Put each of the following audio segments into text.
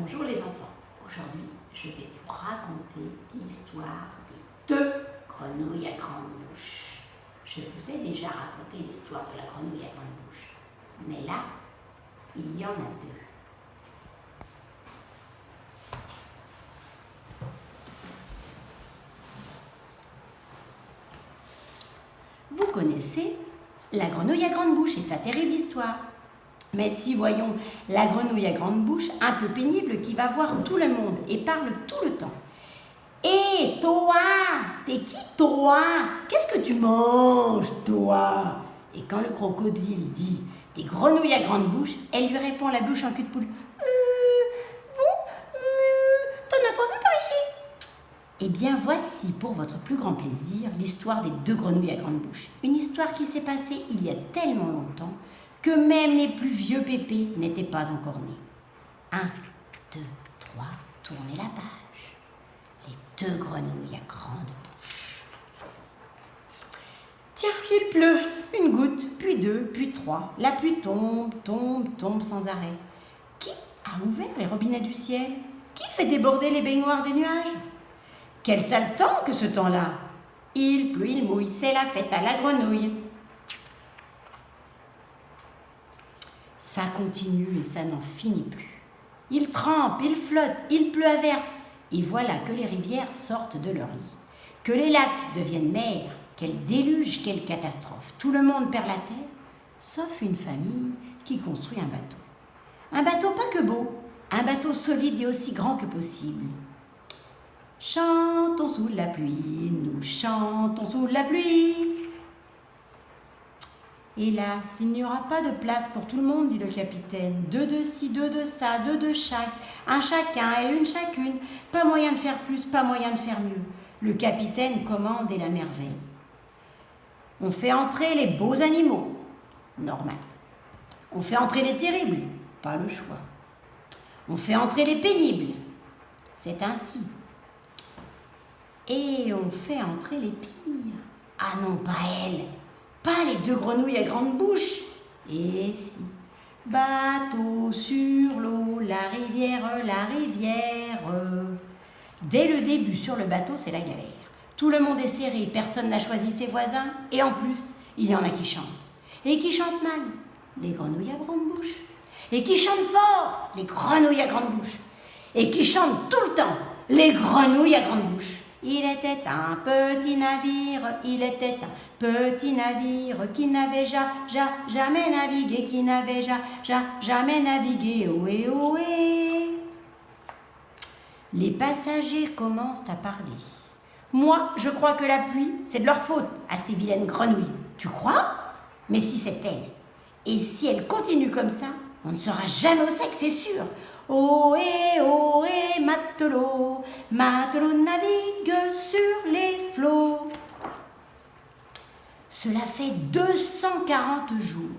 Bonjour les enfants, aujourd'hui je vais vous raconter l'histoire des deux grenouilles à grande bouche. Je vous ai déjà raconté l'histoire de la grenouille à grande bouche, mais là, il y en a deux. Vous connaissez la grenouille à grande bouche et sa terrible histoire. Mais si voyons la grenouille à grande bouche, un peu pénible, qui va voir tout le monde et parle tout le temps. « Hé, toi, t'es qui toi? Qu'est-ce que tu manges, toi ?» Et quand le crocodile dit « Des grenouilles à grande bouche », elle lui répond la bouche en cul de poule. T'en as pas vu par ici ?» Eh bien, voici pour votre plus grand plaisir l'histoire des deux grenouilles à grande bouche. Une histoire qui s'est passée il y a tellement longtemps que même les plus vieux pépés n'étaient pas encore nés. 1, 2, 3, tournez la page. Les deux grenouilles à grande bouche. Tiens, il pleut. Une goutte, puis deux, puis trois. La pluie tombe, tombe, tombe sans arrêt. Qui a ouvert les robinets du ciel? Qui fait déborder les baignoires des nuages? Quel sale temps que ce temps-là! Il pleut, il mouille, c'est la fête à la grenouille. Ça continue et ça n'en finit plus. Il trempe, il flotte, il pleut à verse. Et voilà que les rivières sortent de leur lit. Que les lacs deviennent mers. Quel déluge, quelle catastrophe. Tout le monde perd la tête, sauf une famille qui construit un bateau. Un bateau pas que beau, un bateau solide et aussi grand que possible. Chantons sous la pluie, nous chantons sous la pluie. Hélas, il n'y aura pas de place pour tout le monde, dit le capitaine. Deux de ci, deux de ça, deux de chaque, un chacun et une chacune. Pas moyen de faire plus, pas moyen de faire mieux. Le capitaine commande et la merveille. On fait entrer les beaux animaux, normal. On fait entrer les terribles, pas le choix. On fait entrer les pénibles, c'est ainsi. Et on fait entrer les pires. Ah non, pas elles. Pas les deux grenouilles à grande bouche. Et si. Bateau sur l'eau, la rivière, la rivière. Dès le début, sur le bateau, c'est la galère. Tout le monde est serré, personne n'a choisi ses voisins. Et en plus, il y en a qui chantent. Et qui chantent mal, les grenouilles à grande bouche. Et qui chantent fort, les grenouilles à grande bouche. Et qui chantent tout le temps, les grenouilles à grande bouche. Il était un petit navire, il était un petit navire qui n'avait jamais navigué, qui n'avait jamais navigué, ohé, ohé. Les passagers commencent à parler. Moi, je crois que la pluie, c'est de leur faute à ces vilaines grenouilles. Tu crois? Mais si c'est elle. Et si elle continue comme ça, on ne sera jamais au sec, c'est sûr. Ohé, ohé, matelot, matelot navigue sur les flots. Cela fait 240 jours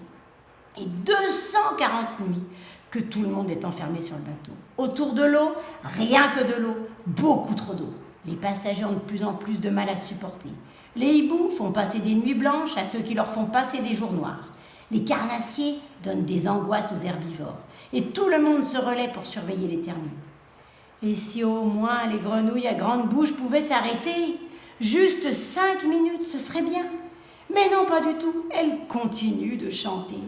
et 240 nuits que tout le monde est enfermé sur le bateau. Autour de l'eau, rien que de l'eau, beaucoup trop d'eau. Les passagers ont de plus en plus de mal à supporter. Les hiboux font passer des nuits blanches à ceux qui leur font passer des jours noirs. Les carnassiers donnent des angoisses aux herbivores. Et tout le monde se relaie pour surveiller les termites. Et si au moins les grenouilles à grande bouche pouvaient s'arrêter, juste 5 minutes, ce serait bien. Mais non, pas du tout, elles continuent de chanter.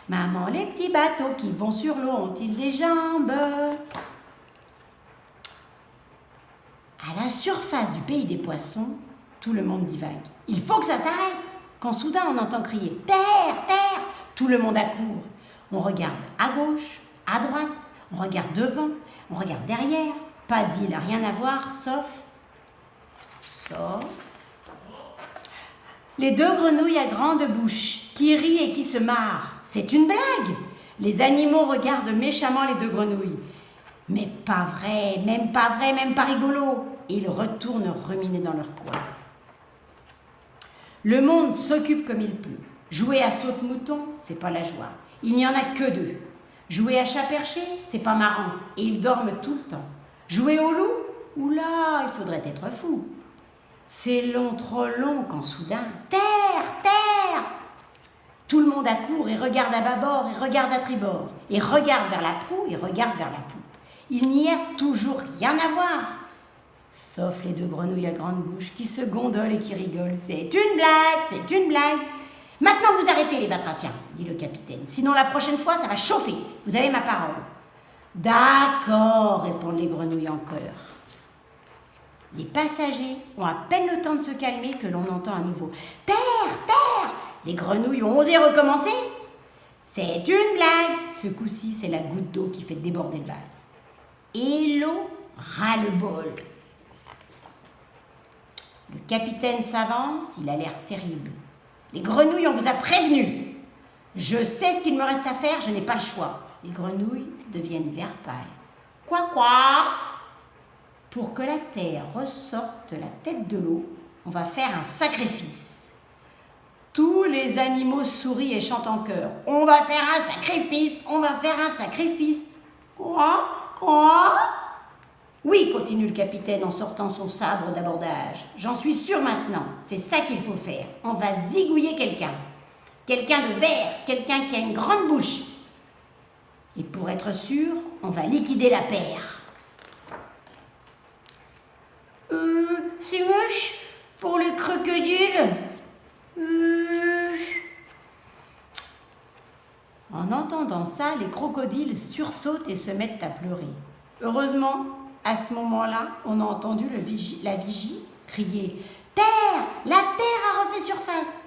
Maman, les petits bateaux qui vont sur l'eau ont-ils des jambes? À la surface du pays des poissons, tout le monde divague. Il faut que ça s'arrête. Quand soudain on entend crier « Terre, terre !» Tout le monde accourt. On regarde à gauche, à droite, on regarde devant, on regarde derrière. Pas d'île, rien à voir, sauf les deux grenouilles à grande bouche qui rient et qui se marrent. C'est une blague. Les animaux regardent méchamment les deux grenouilles. Mais pas vrai, même pas rigolo. Ils retournent ruminer dans leur coin. Le monde s'occupe comme il peut. Jouer à saute-mouton, c'est pas la joie. Il n'y en a que deux. Jouer à chat-perché, c'est pas marrant. Et ils dorment tout le temps. Jouer au loup, oula, il faudrait être fou. C'est long, trop long, quand soudain, terre, terre! Tout le monde accourt et regarde à bâbord et regarde à tribord. Et regarde vers la proue et regarde vers la poupe. Il n'y a toujours rien à voir. Sauf les deux grenouilles à grande bouche qui se gondolent et qui rigolent. C'est une blague, c'est une blague. Maintenant vous arrêtez les batraciens, dit le capitaine. Sinon la prochaine fois ça va chauffer. Vous avez ma parole. D'accord, répondent les grenouilles en chœur. Les passagers ont à peine le temps de se calmer que l'on entend à nouveau « Terre, terre !» Les grenouilles ont osé recommencer. C'est une blague. Ce coup-ci, c'est la goutte d'eau qui fait déborder le vase. Et l'eau ras-le-bol. Le capitaine s'avance, il a l'air terrible. Les grenouilles, on vous a prévenu. Je sais ce qu'il me reste à faire, je n'ai pas le choix. Les grenouilles deviennent vert pâle. Quoi, quoi ? Pour que la terre ressorte la tête de l'eau, on va faire un sacrifice. Tous les animaux sourient et chantent en chœur. On va faire un sacrifice, on va faire un sacrifice. Quoi ? Quoi ? Oui, continue le capitaine en sortant son sabre d'abordage. J'en suis sûre maintenant, c'est ça qu'il faut faire. On va zigouiller quelqu'un. Quelqu'un de vert, quelqu'un qui a une grande bouche. Et pour être sûr, on va liquider la paire. C'est moche pour le crocodile. En entendant ça, les crocodiles sursautent et se mettent à pleurer. Heureusement, à ce moment-là, on a entendu la vigie crier « Terre! La terre a refait surface !»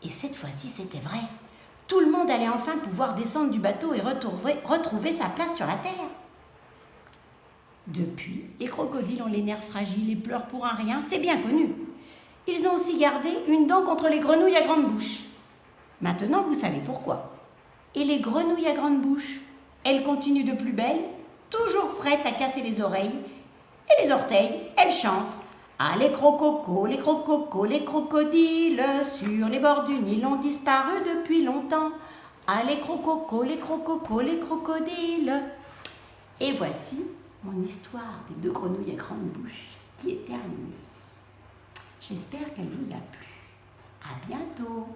Et cette fois-ci, c'était vrai. Tout le monde allait enfin pouvoir descendre du bateau et retrouver sa place sur la terre. Depuis, les crocodiles ont les nerfs fragiles et pleurent pour un rien, c'est bien connu. Ils ont aussi gardé une dent contre les grenouilles à grande bouche. Maintenant, vous savez pourquoi. Et les grenouilles à grande bouche, elles continuent de plus belle, toujours prêtes à casser les oreilles et les orteils, elles chantent. Ah, les crococos, les crococos, les crocodiles sur les bords du Nil ont disparu depuis longtemps. Ah, les crococos, les crococos, les crocodiles. Et voici mon histoire des deux grenouilles à grande bouche qui est terminée. J'espère qu'elle vous a plu. À bientôt.